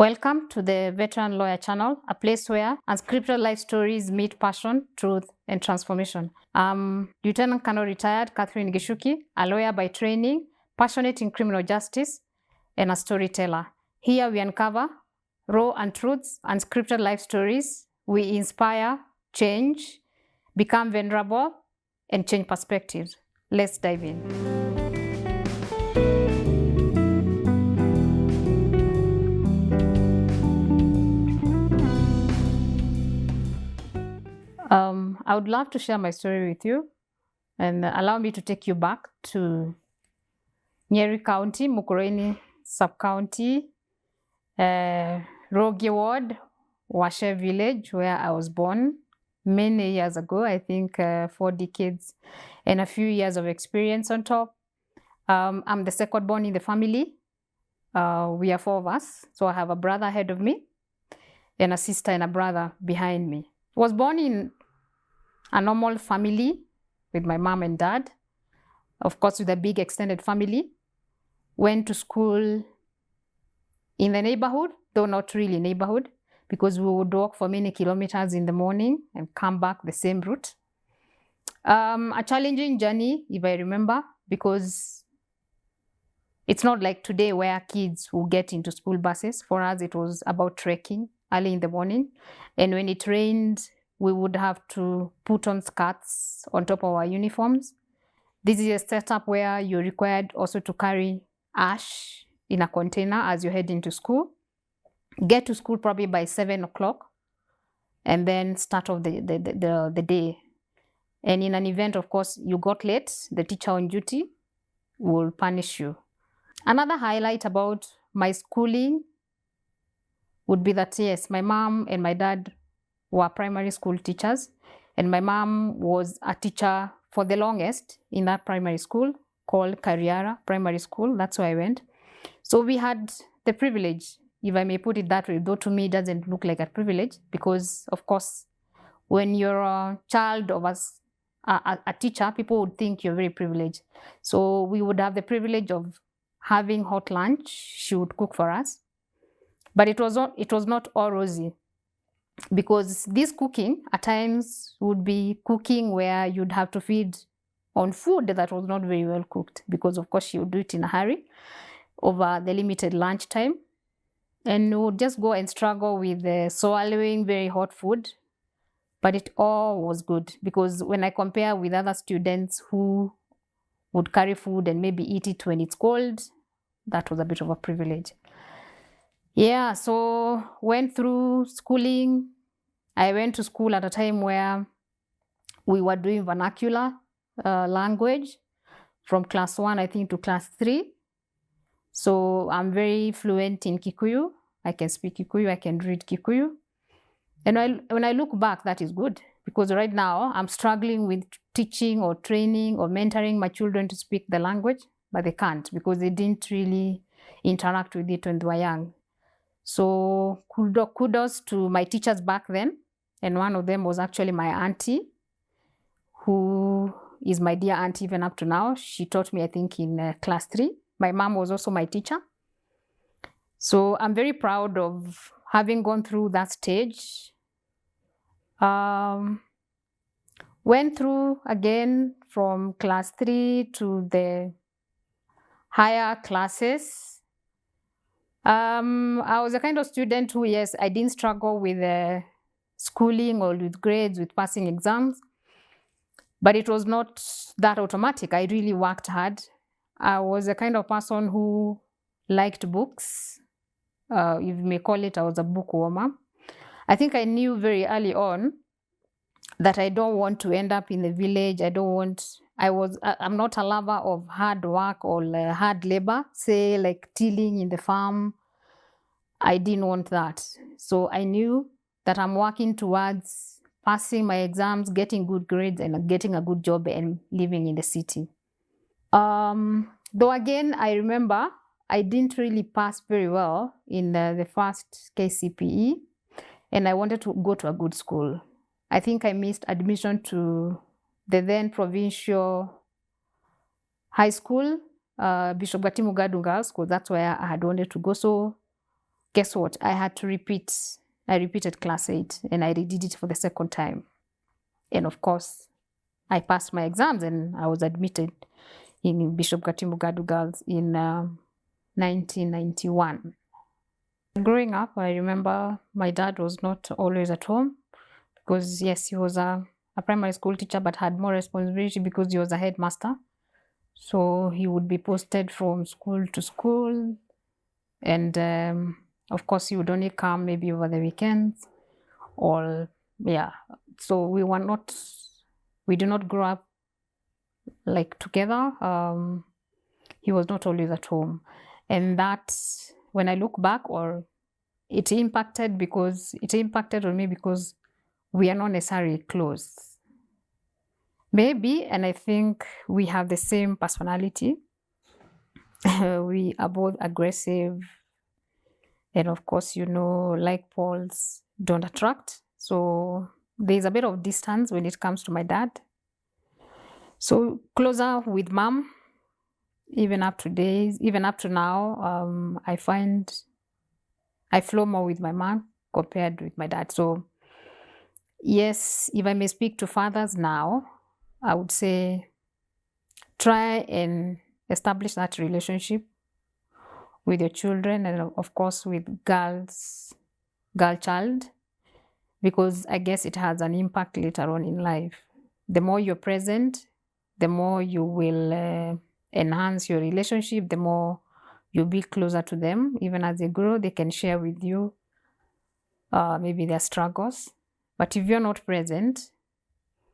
Welcome to the Veteran Lawyer Channel, a place where unscripted life stories meet passion, truth, and transformation. I'm Lieutenant Colonel retired Catherine Gishuki, a lawyer by training, passionate in criminal justice, and a storyteller. Here we uncover raw and truths, unscripted life stories. We inspire, change, become vulnerable, and change perspectives. Let's dive in. I would love to share my story with you and allow me to take you back to Nyeri County, Mukureni Sub-County, Rogi Ward, Washe Village, where I was born many years ago, I think 4 decades and a few years of experience on top. I'm the second born in the family. We are 4 of us. So I have a brother ahead of me and a sister and a brother behind me. I was born in a normal family with my mom and dad, of course, with a big extended family. Went to school in the neighborhood, though not really neighborhood, because we would walk for many kilometers in the morning and come back the same route. A challenging journey, if I remember, because it's not like today where kids will get into school buses. For us, it was about trekking early in the morning. And when it rained, we would have to put on skirts on top of our uniforms. This is a setup where you're required also to carry ash in a container as you head into school. Get to school probably by 7 o'clock and then start off the day. And in an event, of course, you got late, the teacher on duty will punish you. Another highlight about my schooling would be that, yes, my mom and my dad were primary school teachers, and my mom was a teacher for the longest in that primary school called Kariara Primary School. That's where I went. So we had the privilege, if I may put it that way, though to me it doesn't look like a privilege, because of course, when you're a child of a teacher, people would think you're very privileged. So we would have the privilege of having hot lunch. She would cook for us. But it was not all rosy, because this cooking at times would be cooking where you'd have to feed on food that was not very well cooked, because of course she would do it in a hurry over the limited lunch time, and we would just go and struggle with swallowing very hot food. But it all was good, because when I compare with other students who would carry food and maybe eat it when it's cold, that was a bit of a privilege. Yeah, so went through schooling. I went to school at a time where we were doing vernacular language from class 1, I think, to class 3. So I'm very fluent in Kikuyu. I can speak Kikuyu, I can read Kikuyu. And when I look back, that is good, because right now I'm struggling with teaching or training or mentoring my children to speak the language, but they can't because they didn't really interact with it when they were young. So kudos to my teachers back then. And one of them was actually my auntie, who is my dear auntie even up to now. She taught me, I think, in class 3. My mom was also my teacher. So I'm very proud of having gone through that stage. Went through again from class 3 to the higher classes. I was a kind of student who, yes, I didn't struggle with schooling or with grades, with passing exams, but it was not that automatic. I really worked hard. I was a kind of person who liked books. You may call it, I was a bookwormer. I think I knew very early on that I don't want to end up in the village. I'm not a lover of hard work or hard labor, say like tilling in the farm. I didn't want that. So I knew that I'm working towards passing my exams, getting good grades, and getting a good job and living in the city. Though again, I remember I didn't really pass very well in the first KCPE, and I wanted to go to a good school. I think I missed admission to the then provincial high school, Bishop Gatimu Girls School. That's where I had wanted to go. So guess what? I had to repeat. I repeated class 8 and I redid it for the second time. And of course, I passed my exams and I was admitted in Bishop Gatimu Gadu Girls in 1991. Growing up, I remember my dad was not always at home because, yes, he was a primary school teacher, but had more responsibility because he was a headmaster. So he would be posted from school to school. And of course, he would only come maybe over the weekends or, yeah. So we did not grow up like together. He was not always at home. And that, when I look back, or it impacted on me because we are not necessarily close. Maybe, and I think we have the same personality. We are both aggressive. And of course, like poles don't attract. So there's a bit of distance when it comes to my dad. So closer with mom, even up to now, I find I flow more with my mom compared with my dad. So yes, if I may speak to fathers now, I would say try and establish that relationship with your children and of course with girl child, because I guess it has an impact later on in life. The more you're present, the more you will enhance your relationship, the more you'll be closer to them. Even as they grow, they can share with you maybe their struggles. But if you're not present,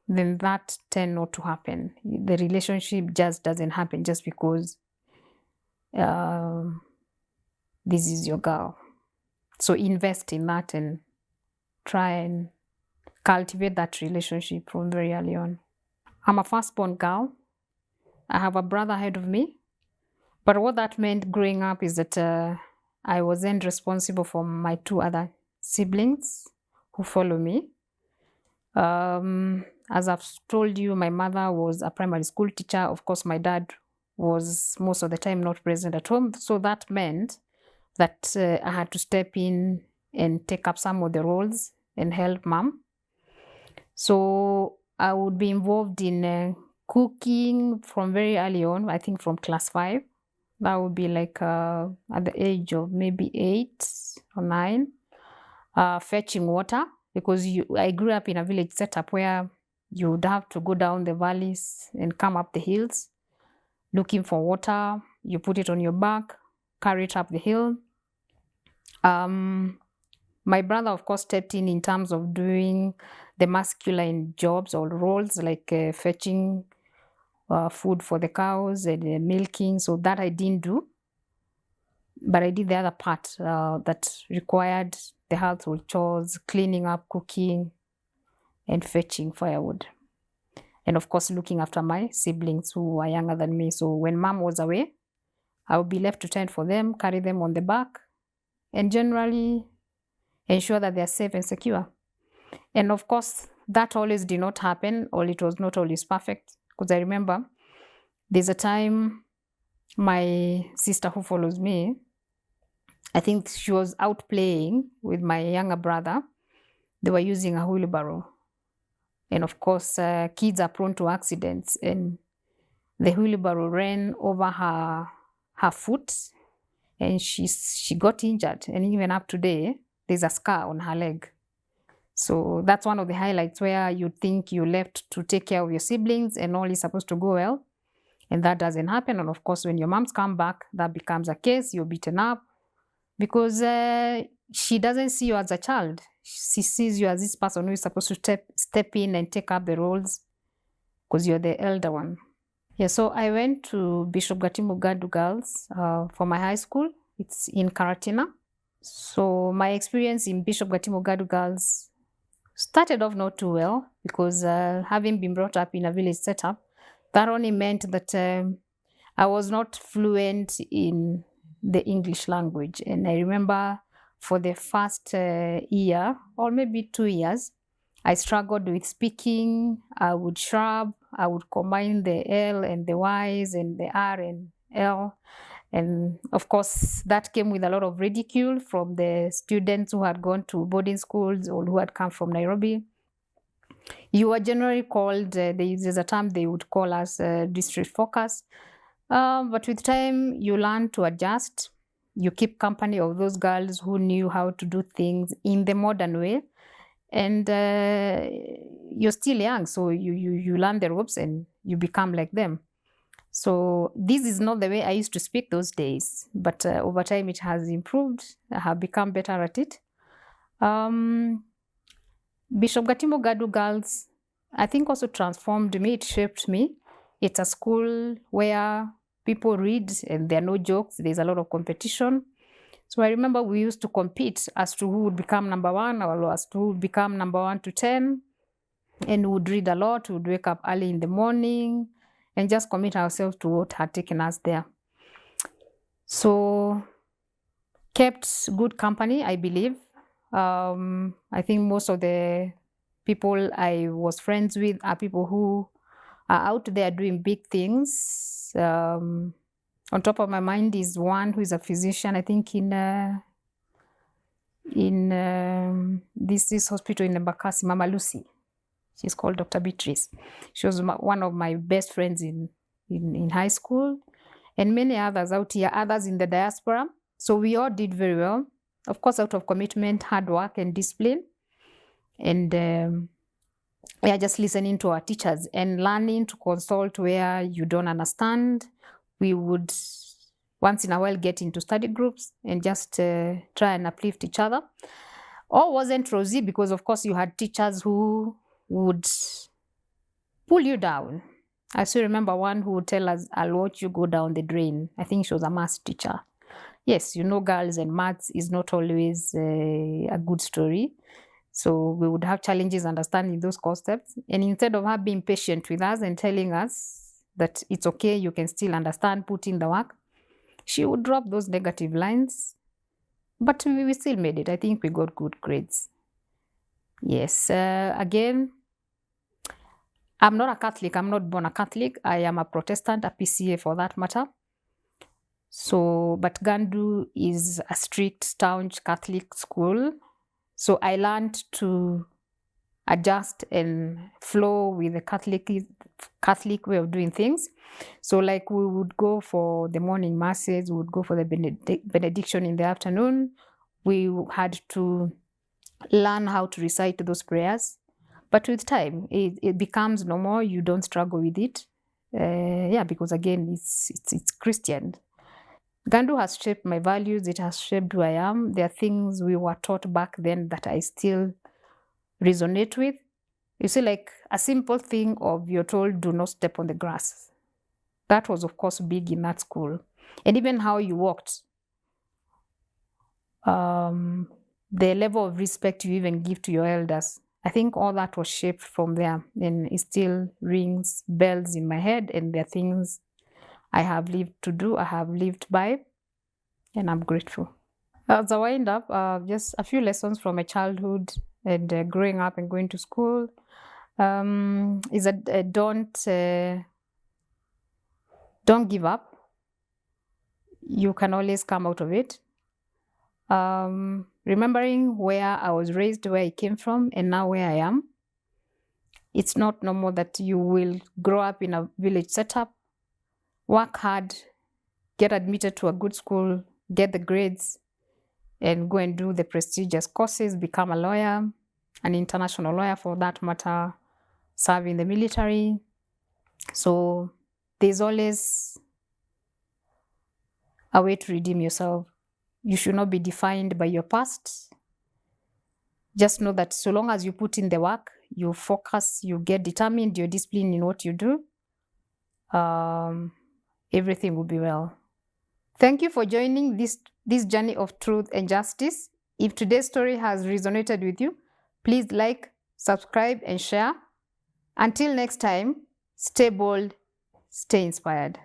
then that tends not to happen. The relationship just doesn't happen just because this is your girl. So invest in that and try and cultivate that relationship from very early on. I'm a firstborn girl. I have a brother ahead of me. But what that meant growing up is that I wasn't responsible for my 2 other siblings who follow me. As I've told you, my mother was a primary school teacher. Of course, my dad was most of the time not present at home. So that meant that I had to step in and take up some of the roles and help mom. So I would be involved in cooking from very early on, I think from class 5. That would be like at the age of maybe 8 or 9, fetching water, because I grew up in a village setup where you would have to go down the valleys and come up the hills looking for water. You put it on your back, carry it up the hill. My brother, of course, stepped in terms of doing the masculine jobs or roles like fetching food for the cows and milking. So that I didn't do. But I did the other part that required the household chores, cleaning up, cooking, and fetching firewood. And of course, looking after my siblings who are younger than me. So when mom was away, I would be left to tend for them, carry them on the back, and generally ensure that they're safe and secure. And of course, that always did not happen, or it was not always perfect. Because I remember there's a time my sister who follows me, I think she was out playing with my younger brother. They were using a wheelbarrow. And of course, kids are prone to accidents. And the wheelbarrow ran over her foot and she got injured. And even up today, there's a scar on her leg. So that's one of the highlights where you think you left to take care of your siblings and all is supposed to go well. And that doesn't happen. And of course, when your moms come back, that becomes a case. You're beaten up because she doesn't see you as a child. She sees you as this person who is supposed to step in and take up the roles because you're the elder one. Yeah, so I went to Bishop Gatimu Gadu Girls for my high school. It's in Karatina. So my experience in Bishop Gatimu Gadu Girls started off not too well because having been brought up in a village setup, that only meant that I was not fluent in the English language. And I remember for the first year or maybe 2 years, I struggled with speaking. I would shrub, I would combine the L and the Y's and the R and L. And of course, that came with a lot of ridicule from the students who had gone to boarding schools or who had come from Nairobi. You were generally called, there's a term they would call us district focus. But with time, you learn to adjust. You keep company of those girls who knew how to do things in the modern way. And you're still young, so you learn the ropes and you become like them. So this is not the way I used to speak those days, but over time it has improved. I have become better at it. Bishop Gatimo Gadu Girls, I think, also transformed me. It shaped me. It's a school where people read and there are no jokes. There's a lot of competition. So I remember we used to compete as to who would become number 1 or as to who would become number 1 to 10. And we would read a lot. We would wake up early in the morning and just commit ourselves to what had taken us there. So kept good company, I believe. I think most of the people I was friends with are people who are out there doing big things. On top of my mind is one who is a physician, I think in this hospital in Embakasi, Mama Lucy. She's called Dr. Beatrice. She was one of my best friends in high school, and many others out here, others in the diaspora. So we all did very well. Of course, out of commitment, hard work, and discipline. And we are just listening to our teachers and learning to consult where you don't understand. We would once in a while get into study groups and just try and uplift each other. All wasn't rosy because, of course, you had teachers who would pull you down. I still remember one who would tell us, I'll watch you go down the drain. I think she was a maths teacher. Yes, you know, girls and maths is not always a good story. So we would have challenges understanding those concepts. And instead of her being patient with us and telling us that it's okay, you can still understand, put in the work, she would drop those negative lines. But we still made it. I think we got good grades. Yes, again, I'm not a Catholic. I'm not born a Catholic. I am a Protestant, a PCA for that matter. So, but Gandu is a strict, staunch Catholic school. So I learned to adjust and flow with the Catholic way of doing things. So like we would go for the morning masses, we would go for the benediction in the afternoon. We had to learn how to recite those prayers. But with time, it becomes normal. You don't struggle with it. Because again, it's Christian. Gandu has shaped my values. It has shaped who I am. There are things we were taught back then that I still resonate with. You see, like a simple thing of you're told, do not step on the grass. That was, of course, big in that school. And even how you walked. The level of respect you even give to your elders. I think all that was shaped from there, and it still rings bells in my head, and there are things I have lived to do, I have lived by, and I'm grateful. As a wind up, just a few lessons from my childhood and growing up and going to school is that don't give up. You can always come out of it. Remembering where I was raised, where I came from, and now where I am. It's not normal that you will grow up in a village setup, work hard, get admitted to a good school, get the grades, and go and do the prestigious courses, become a lawyer, an international lawyer for that matter, serve in the military. So there's always a way to redeem yourself. You should not be defined by your past. Just know that so long as you put in the work, you focus, you get determined, you're disciplined in what you do, everything will be well. Thank you for joining this journey of truth and justice. If today's story has resonated with you, please like, subscribe, and share. Until next time, stay bold, stay inspired.